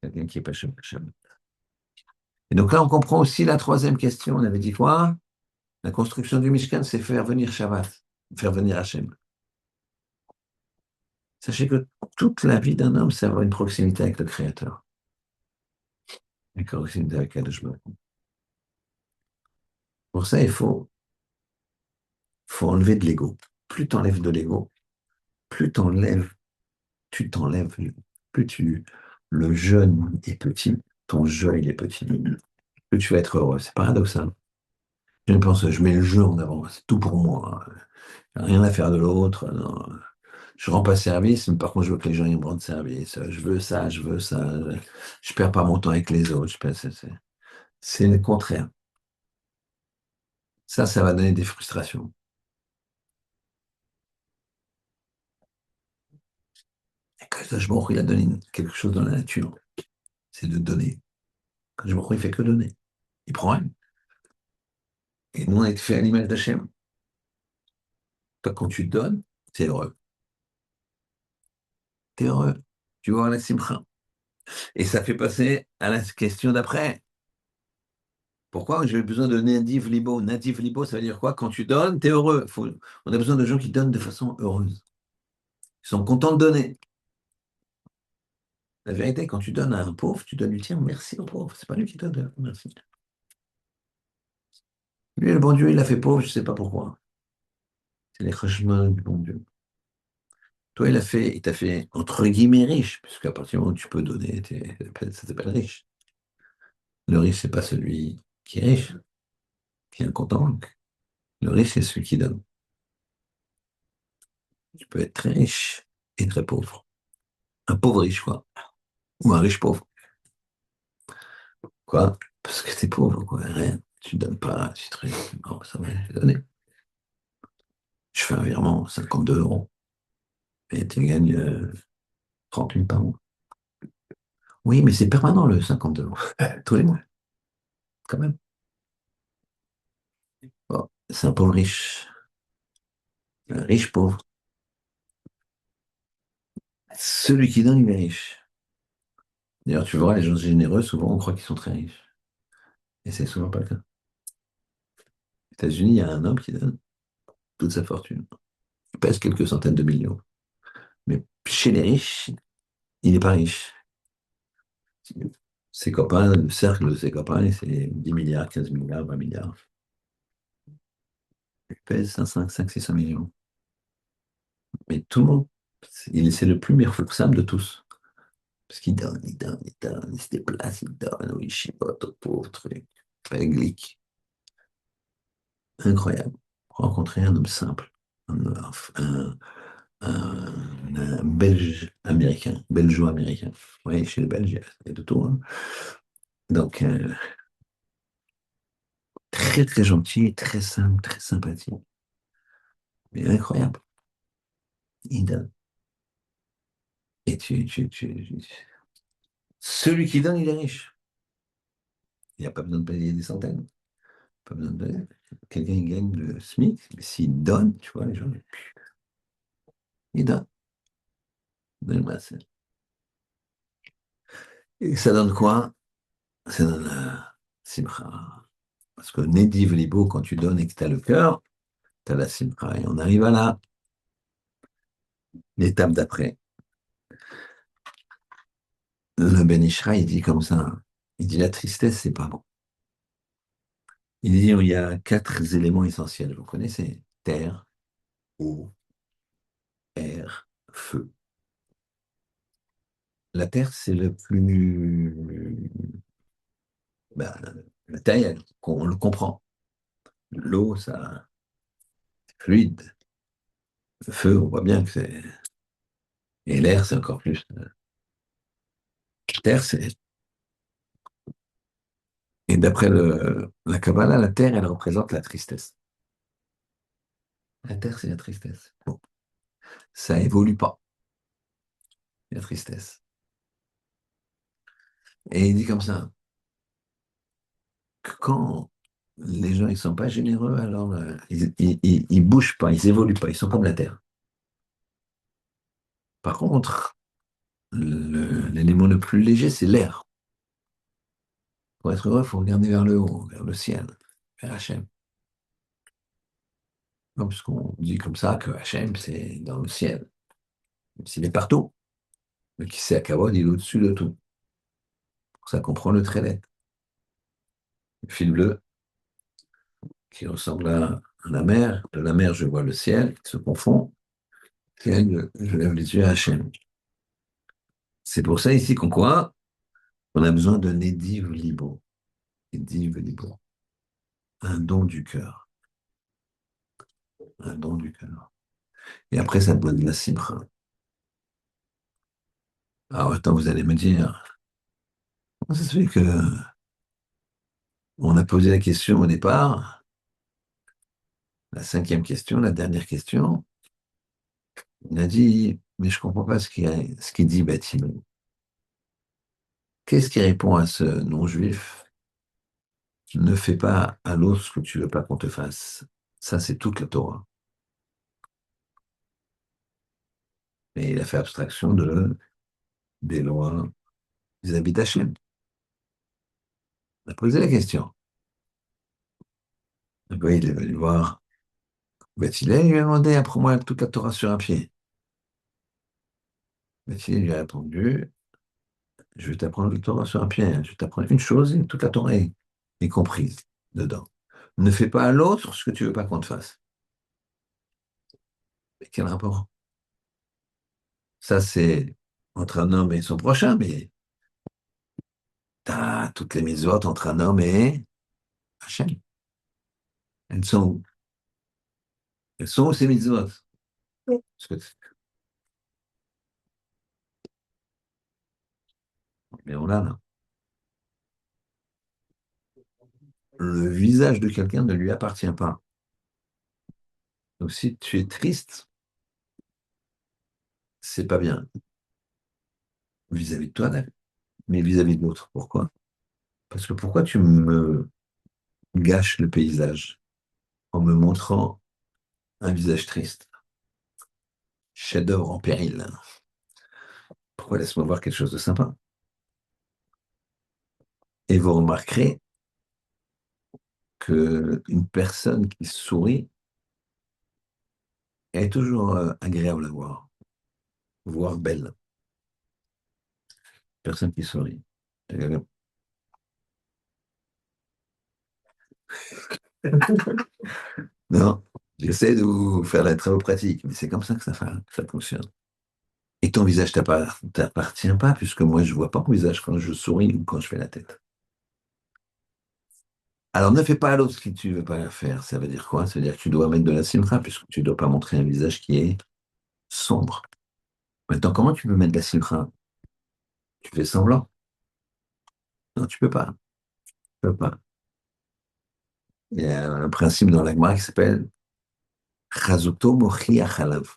Quelqu'un qui n'est pas Shabbat. Et donc là, on comprend aussi la troisième question. On avait dit quoi? La construction du Mishkan, c'est faire venir Shabbat, faire venir Hachem. Sachez que toute la vie d'un homme, c'est avoir une proximité avec le Créateur. Une proximité avec Kadosh Baruch Hu. Pour ça, faut enlever de l'ego. Plus tu enlèves de l'ego, plus tu t'enlèves, plus le jeûne est petit, ton jeu il est petit, plus tu vas être heureux. C'est paradoxal. Je pense, je mets le jeu en avant, c'est tout pour moi. Rien à faire de l'autre. Non. Je rends pas service, mais par contre, je veux que les gens ils me rendent service. Je veux ça, je veux ça. Je perds pas mon temps avec les autres. C'est le contraire. Ça va donner des frustrations. Et quand je il a donné quelque chose dans la nature, c'est de donner. Quand je il fait que donner. Il prend rien. Et nous, on a été fait à l'image d'Hachem. Toi, quand tu donnes, t'es heureux. T'es heureux. Tu vois la simcha. Et ça fait passer à la question d'après. Pourquoi j'ai besoin de native libo? Native libo, ça veut dire quoi? Quand tu donnes, t'es heureux. On a besoin de gens qui donnent de façon heureuse. Ils sont contents de donner. La vérité, quand tu donnes à un pauvre, tu donnes du tien. Merci au pauvre. C'est pas lui qui donne. Merci. Lui, le bon Dieu, il l'a fait pauvre, je sais pas pourquoi. C'est les chemins du bon Dieu. Toi, il t'a fait entre guillemets riche, puisqu'à partir du moment où tu peux donner, ça s'appelle riche. Le riche, c'est pas celui qui est riche, qui a un compte en banque. Le riche, c'est celui qui donne. Tu peux être très riche et très pauvre. Un pauvre riche, quoi. Ou un riche pauvre. Quoi? Parce que t'es pauvre, quoi. Rien. Tu donnes pas, tu te non, ça va, je vais donner. Je fais un virement, 52 euros. Et tu gagnes 30 000 par mois. Oui, mais c'est permanent, le 52 euros. Tous les mois, quand même. C'est un pauvre riche. Un riche pauvre. Celui qui donne, il est riche. D'ailleurs, tu vois, les gens généreux, souvent, on croit qu'ils sont très riches. Et c'est souvent pas le cas. Aux États-Unis, il y a un homme qui donne toute sa fortune. Il pèse quelques centaines de millions. Mais chez les riches, il n'est pas riche. Ses copains, le cercle de ses copains, c'est 10 milliards, 15 milliards, 20 milliards. Il pèse 5, 600 millions. Mais tout le monde, c'est le plus mire-foursame de tous. Parce qu'il donne, il donne, il donne, il se déplace, il donne, oui, il chipote au pauvre truc. Pas glic. Incroyable. Rencontrer un homme simple. Un, un- un Belge américain, belgeo-américain. Oui, chez les Belges, il y a de tout, hein. Donc, très très gentil, très simple, très sympathique. Mais incroyable. Il donne. Et celui qui donne, il est riche. Il n'y a pas besoin de payer des centaines. Pas besoin de... Quelqu'un qui gagne le SMIC, mais s'il donne, tu vois, les gens, il donne. Donne-moi ça. Et ça donne quoi? Ça donne la simcha. Parce que Nediv Libo, quand tu donnes et que tu as le cœur, tu as la simcha. Et on arrive à l'étape d'après. Le Ben Ishra, il dit comme ça. Il dit la tristesse, c'est pas bon. Il dit il y a quatre éléments essentiels. Vous connaissez? Terre, eau, air, feu. La terre, c'est le plus. Ben, la terre, on le comprend. L'eau, ça, c'est fluide. Le feu, on voit bien que c'est. Et l'air, c'est encore plus. La terre, c'est. Et d'après la Kabbalah, la terre, elle représente la tristesse. La terre, c'est la tristesse. Bon, ça évolue pas, la tristesse. Et il dit comme ça, que quand les gens ils sont pas généreux, alors ils bougent pas, ils évoluent pas, ils sont comme la terre. Par contre, l'élément le plus léger, c'est l'air. Pour être heureux, il faut regarder vers le haut, vers le ciel, vers Hachem. Non, parce qu'on dit comme ça que Hachem, c'est dans le ciel. Même s'il est partout. Mais qui sait à Kavod, il est au-dessus de tout. Pour ça qu'on prend le trélet, le fil bleu, qui ressemble à la mer. De la mer, je vois le ciel qui se confond. Ciel, je lève les yeux à Hachem. C'est pour ça ici qu'on quoi? On a besoin de Nediv Libo. Nediv Libo. Un don du cœur. Un don du cœur. Et après, ça donne de la simcha. Alors, attends, vous allez me dire, comment ça se fait que on a posé la question au départ, la cinquième question, la dernière question, il a dit, mais je comprends pas ce qu'il dit, Baptiste. Qu'est-ce qui répond à ce non-juif? Ne fais pas à l'autre ce que tu veux pas qu'on te fasse. Ça, c'est toute la Torah. Et il a fait abstraction des lois vis-à-vis d'Hachem. Il a posé la question. Après, il est venu voir Bethilel, il lui a demandé, apprends-moi toute la Torah sur un pied. Bethilel lui a répondu, je vais t'apprendre la Torah sur un pied, hein. Je vais t'apprendre une chose et toute la Torah est comprise dedans. Ne fais pas à l'autre ce que tu veux pas qu'on te fasse. Mais quel rapport? Ça, c'est entre un homme et son prochain, mais t'as toutes les mitzvot entre un homme et Hachem. Elles sont où? Elles sont où ces mitzvot? Parce que, mais on l'a là. Le visage de quelqu'un ne lui appartient pas. Donc si tu es triste, c'est pas bien vis-à-vis de toi, mais vis-à-vis de l'autre. Pourquoi? Parce que pourquoi tu me gâches le paysage? en me montrant un visage triste, chef-d'œuvre en péril. Pourquoi laisse-moi voir quelque chose de sympa? Et vous remarquerez que une personne qui sourit est toujours agréable à voir, voire belle. Personne qui sourit. Non, j'essaie de vous faire la travaux pratique, mais c'est comme ça que ça fonctionne. Et ton visage t'appartient pas, puisque moi, je vois pas mon visage quand je souris ou quand je fais la tête. Alors, ne fais pas à l'autre ce que tu veux pas faire. Ça veut dire quoi? Ça veut dire que tu dois mettre de la simra, puisque tu dois pas montrer un visage qui est sombre. Maintenant, comment tu peux mettre de la simra? Tu fais semblant? Non, tu peux pas. Tu peux pas. Il y a un principe dans l'Agmara qui s'appelle Chazuto Mochi Achalav.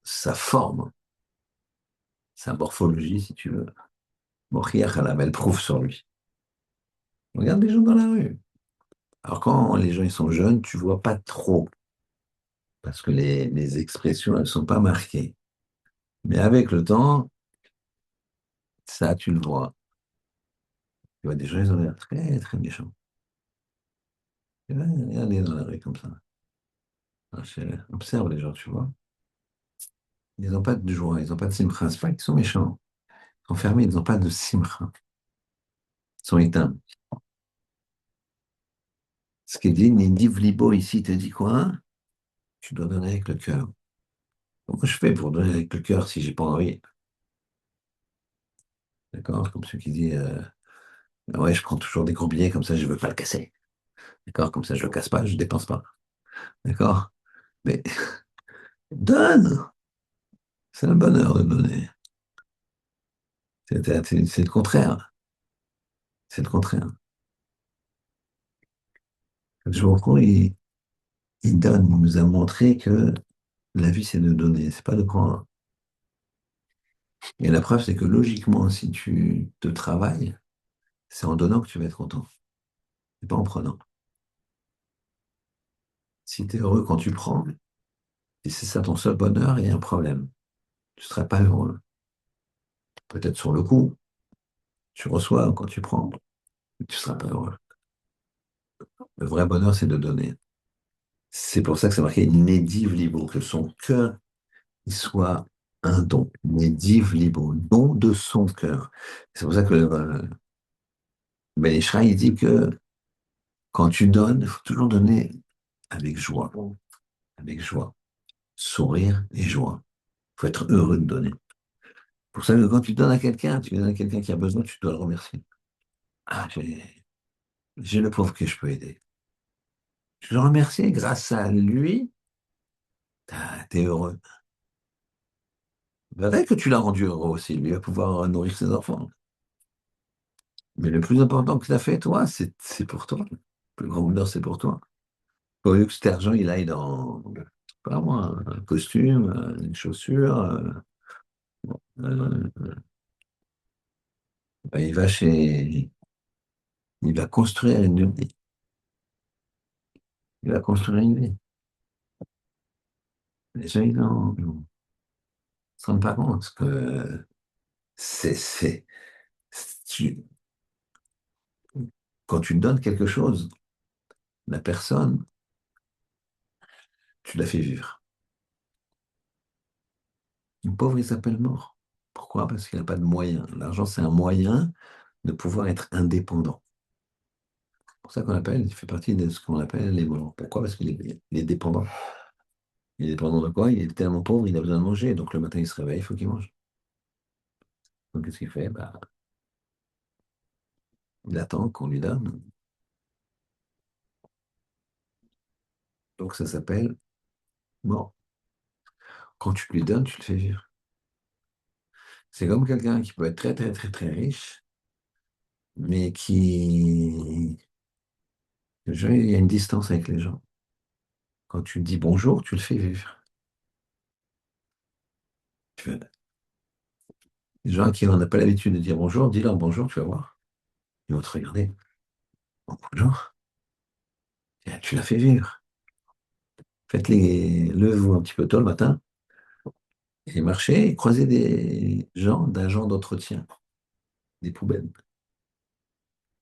Sa forme, sa morphologie, si tu veux. Mochi Achalav, elle prouve sur lui. Regarde les gens dans la rue. Alors, quand les gens ils sont jeunes, tu vois pas trop, parce que les expressions, elles sont pas marquées. Mais avec le temps, ça, tu le vois. Tu vois, des gens, ils ont l'air très, très méchants. Et là, regardez dans la rue comme ça. Ah, observe les gens, tu vois. Ils n'ont pas de joie, ils n'ont pas de simcha. C'est pas qu'ils sont méchants. Ils sont fermés, ils n'ont pas de simcha. Ils sont éteints. Ce qui dit Nidiv Libo ici, te dit quoi? Tu dois donner avec le cœur. Comment je fais pour donner avec le cœur si j'ai pas envie? D'accord? Comme ceux qui disent ah ouais, je prends toujours des gros billets, comme ça, je veux pas le casser. D'accord? Comme ça, je le casse pas, je dépense pas. D'accord? Mais donne! C'est le bonheur de donner. C'est le contraire. C'est le contraire. Je vous il donne, il nous a montré que la vie, c'est de donner, c'est pas de prendre. Et la preuve, c'est que logiquement, si tu te travailles, c'est en donnant que tu vas être content. C'est pas en prenant. Si tu es heureux quand tu prends, et c'est ça ton seul bonheur, il y a un problème. Tu ne seras pas heureux. Peut-être sur le coup, tu reçois quand tu prends, mais tu ne seras pas heureux. Le vrai bonheur, c'est de donner. C'est pour ça que c'est marqué Nediv Libo, que son cœur il soit un don. Nediv Libo, don de son cœur. C'est pour ça que Ben Ishraï, il dit que quand tu donnes, il faut toujours donner avec joie. Avec joie. Sourire et joie. Il faut être heureux de donner. Pour ça que quand tu donnes à quelqu'un, tu donnes à quelqu'un qui a besoin, tu dois le remercier. Ah, j'ai le pauvre que je peux aider. Je le remercie, grâce à lui, t'es heureux. Vrai que tu l'as rendu heureux aussi, lui va pouvoir nourrir ses enfants. Mais le plus important que tu as fait, toi, c'est pour toi. Le plus grand bonheur, c'est pour toi. Au lieu que cet argent, il aille dans, je sais pas moi, un costume, une chaussure, euh, ben, il va construire une vie. Il va construire une vie. Les gens, ils ne se rendent pas compte que c'est, tu- quand tu donnes quelque chose, la personne, tu la fais vivre. Le pauvre, il s'appelle mort. Pourquoi? Parce qu'il n'a pas de moyens. L'argent, c'est un moyen de pouvoir être indépendant. C'est pour ça qu'on appelle, il fait partie de ce qu'on appelle les morts. Pourquoi? Parce il est dépendant. Il est dépendant de quoi? Il est tellement pauvre, il a besoin de manger. Donc le matin, il se réveille, il faut qu'il mange. Donc qu'est-ce qu'il fait? Bah, il attend qu'on lui donne. Donc ça s'appelle mort. Quand tu lui donnes, tu le fais vivre. C'est comme quelqu'un qui peut être très, très, très, très riche, mais il y a une distance avec les gens. Quand tu dis bonjour, tu le fais vivre. Les gens qui n'ont pas l'habitude de dire bonjour, dis-leur bonjour, tu vas voir. Ils vont te regarder. Beaucoup de gens, tu l'as fait vivre. Levez-vous un petit peu tôt le matin et marchez et croisez des gens d'agents d'entretien, des poubelles.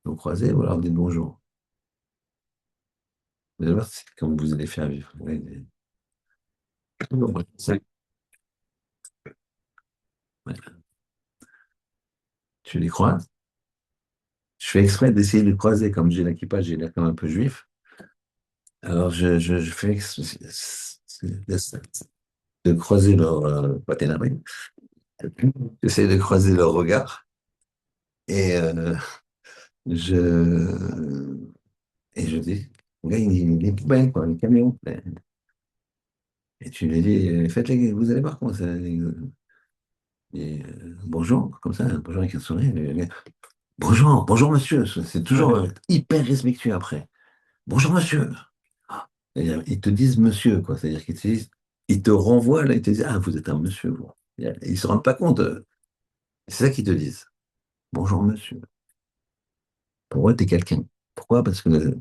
Vous croisez, vous leur dites bonjour. Vous allez voir, c'est comme vous allez faire vivre. Ouais, ça, ouais. Tu les croises. Je fais exprès d'essayer de les croiser, comme j'ai l'équipage, j'ai l'air comme un peu juif. Alors je fais de croiser leur pâté-navire. J'essaie de croiser leur regard et je et je dis, gars, les poubelles, quoi, les camions. Et tu lui dis, faites-les, vous allez voir comment ça. Bonjour, comme ça, bonjour avec un sourire. Bonjour, bonjour monsieur. C'est toujours hyper respectueux après. Bonjour monsieur. Ah, c'est-à-dire, ils te disent monsieur, quoi. C'est-à-dire qu'ils te disent, ils te renvoient là, ils te disent, ah, vous êtes un monsieur, vous. Et ils se rendent pas compte. C'est ça qu'ils te disent. Bonjour monsieur. Pour eux, t'es quelqu'un. Pourquoi? Parce que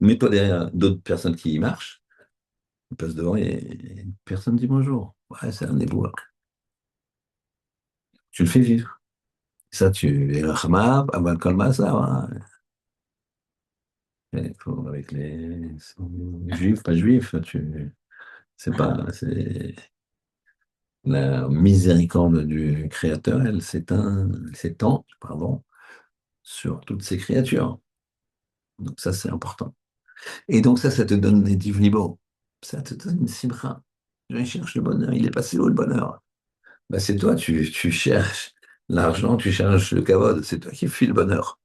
mets-toi derrière d'autres personnes qui y marchent, ils passent devant et personne dit bonjour. Ouais, c'est un éboueur. Tu le fais vivre. Ça, tu es Rahmab, Abal Kolma, ça va. Avec les juifs, pas juifs, c'est pas, c'est la miséricorde du Créateur, elle s'étend, pardon, sur toutes ces créatures. Donc ça, c'est important. Et donc ça te donne des divnibo. Ça te donne une simra. Je cherche le bonheur. Il est passé où le bonheur? Bah, c'est toi, tu cherches l'argent, tu cherches le kavod. C'est toi qui fuis le bonheur.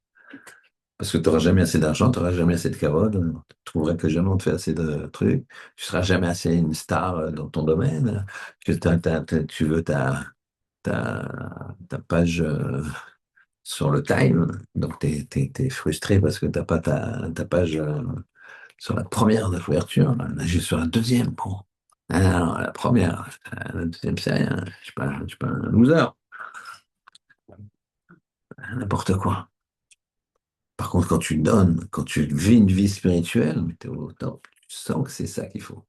Parce que tu n'auras jamais assez d'argent, tu n'auras jamais assez de kavod. Tu trouveras que jamais on te fait assez de trucs. Tu seras jamais assez une star dans ton domaine. Que tu veux ta page sur le Time. Donc, tu es, frustré parce que tu n'as pas ta page sur la première de couverture. Là, juste sur la deuxième. Bon. Alors, la première, la deuxième, c'est rien. Je suis pas un loser. N'importe quoi. Par contre, quand tu donnes, quand tu vis une vie spirituelle, mais t'es au top. Tu sens que c'est ça qu'il faut.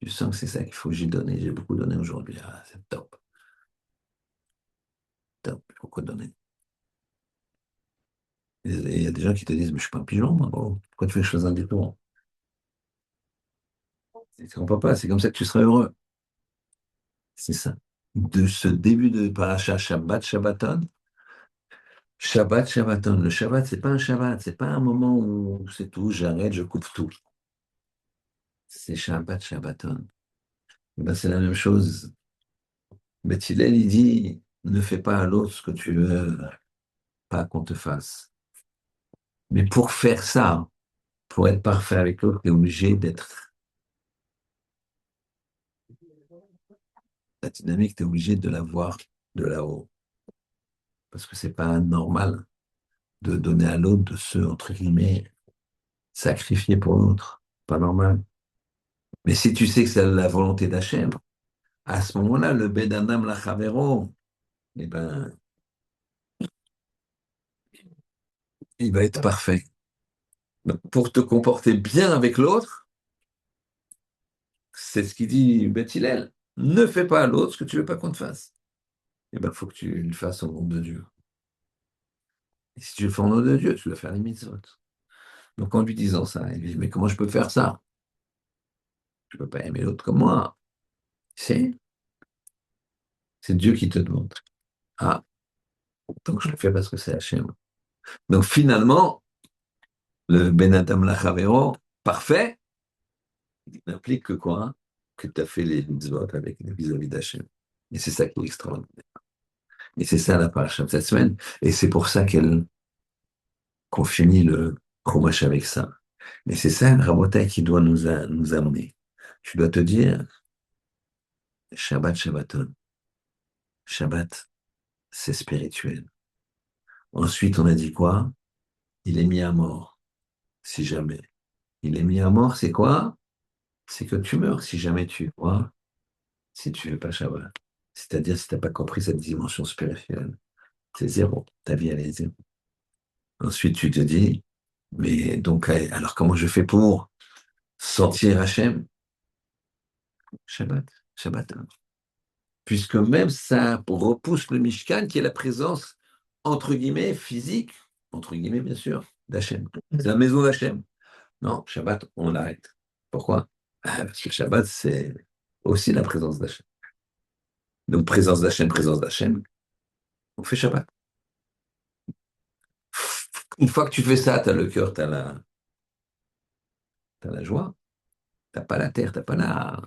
Tu sens que c'est ça qu'il faut. J'ai donné, j'ai beaucoup donné aujourd'hui. Ah, c'est top, top. Pourquoi donner? Et il y a des gens qui te disent, mais je suis pas un pigeon, moi. Oh, pourquoi tu fais les choses un détour? Tu ne comprends pas, c'est comme ça que tu seras heureux. C'est ça. De ce début de paracha Shabbat, Shabbaton, Shabbat, Shabbaton. Le Shabbat, c'est pas un Shabbat, c'est pas un moment où c'est tout, j'arrête, je coupe tout. C'est Shabbat, Shabbaton. Eh ben, c'est la même chose. Mais il dit, ne fais pas à l'autre ce que tu veux pas qu'on te fasse. Mais pour faire ça, pour être parfait avec l'autre, tu es obligé d'être, la dynamique, tu es obligé de la voir de là-haut. Parce que c'est pas normal de donner à l'autre, de se, entre guillemets, sacrifier pour l'autre. Pas normal. Mais si tu sais que c'est la volonté d'Hachem, à ce moment-là, le Bedanam Lachavero, eh ben, il va être parfait. Donc, pour te comporter bien avec l'autre, c'est ce qu'il dit Beth Hillel. Ne fais pas à l'autre ce que tu veux pas qu'on te fasse. Eh ben, il faut que tu le fasses au nom de Dieu. Et si tu le fais au nom de Dieu, tu dois faire les mitzvot. Donc, en lui disant ça, il dit, mais comment je peux faire ça? Je ne peux pas aimer l'autre comme moi. C'est Dieu qui te demande. Ah, donc je le fais parce que c'est Hachem. Donc, finalement, le Ben Adam Lachavero, parfait, il n'implique que quoi? Que tu as fait les mitzvot avec vis-à-vis d'Hachem. Et c'est ça qui est extraordinaire. Et c'est ça la paracha de cette semaine. Et c'est pour ça qu'on finit le Chumash avec ça. Et c'est ça, Rabotai, qui doit nous amener. Tu dois te dire, Shabbat, Shabbaton. Shabbat, c'est spirituel. Ensuite, on a dit quoi? Il est mis à mort, si jamais. Il est mis à mort, c'est quoi? C'est que tu meurs, si jamais tu crois, si tu veux pas Shabbat. C'est-à-dire, si tu n'as pas compris cette dimension spirituelle. C'est zéro. Ta vie, elle est zéro. Ensuite, tu te dis, Mais donc, alors comment je fais pour sentir Hachem? Shabbat, Shabbat, hein. Puisque même ça repousse le Mishkan, qui est la présence, entre guillemets, physique, entre guillemets, bien sûr, d'Hachem. C'est la maison d'Hachem. Non, Shabbat, on l'arrête. Pourquoi? Parce que Shabbat, c'est aussi la présence d'Hachem. Donc, présence d'Hachem, on fait Shabbat. Une fois que tu fais ça, tu as le cœur, t'as la joie, t'as pas la terre, t'as pas la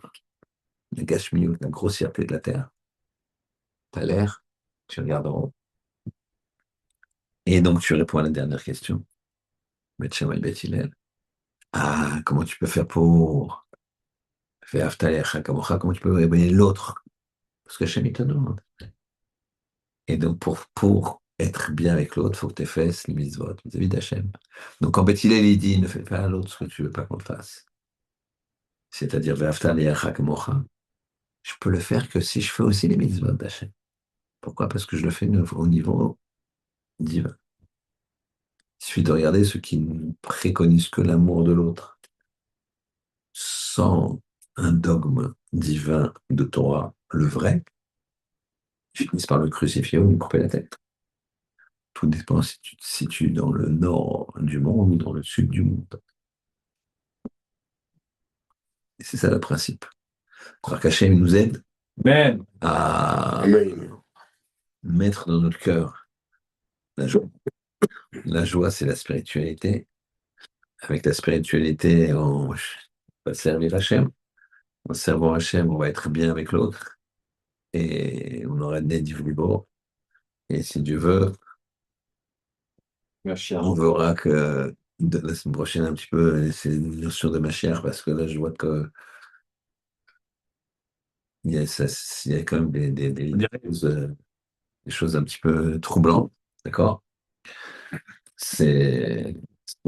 gashmiout, la grossièreté de la terre. T'as l'air, tu regardes en haut. Et donc, tu réponds à la dernière question. Bet Shammai, Bet Hillel. Ah, comment tu peux faire pour faire Aftalecha Kamocha, comment tu peux aimer l'autre? Parce que Hachem, il te demande. Et donc, pour être bien avec l'autre, il faut que tu fasses les mitzvot vis-à-vis d'Hachem. Donc, quand Beth Hillel, il dit, ne fais pas à l'autre ce que tu veux pas qu'on te fasse. C'est-à-dire, Aftalecha Kamocha. Je peux le faire que si je fais aussi les mitzvot d'Hachem. Pourquoi? Parce que je le fais au niveau divin. Il suffit de regarder ceux qui ne préconisent que l'amour de l'autre, sans un dogme divin de Torah, le vrai, ils finissent par le crucifier ou lui couper la tête. Tout dépend si tu te situes dans le nord du monde ou dans le sud du monde. Et c'est ça le principe. Alors qu'Hachem nous aide Amen. à Amen. mettre dans notre cœur la joie. La joie, c'est la spiritualité. Avec la spiritualité, on va servir Hachem. En servant Hachem, on va être bien avec l'autre et on aura des divulgos. Et si Dieu veut, Merci. on verra que la semaine prochaine, un petit peu, c'est une notion de ma chère, parce que là, je vois que il y a quand même des choses un petit peu troublantes, d'accord? C'est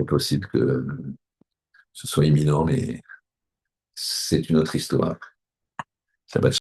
possible que ce soit imminent, mais c'est une autre histoire. Ça va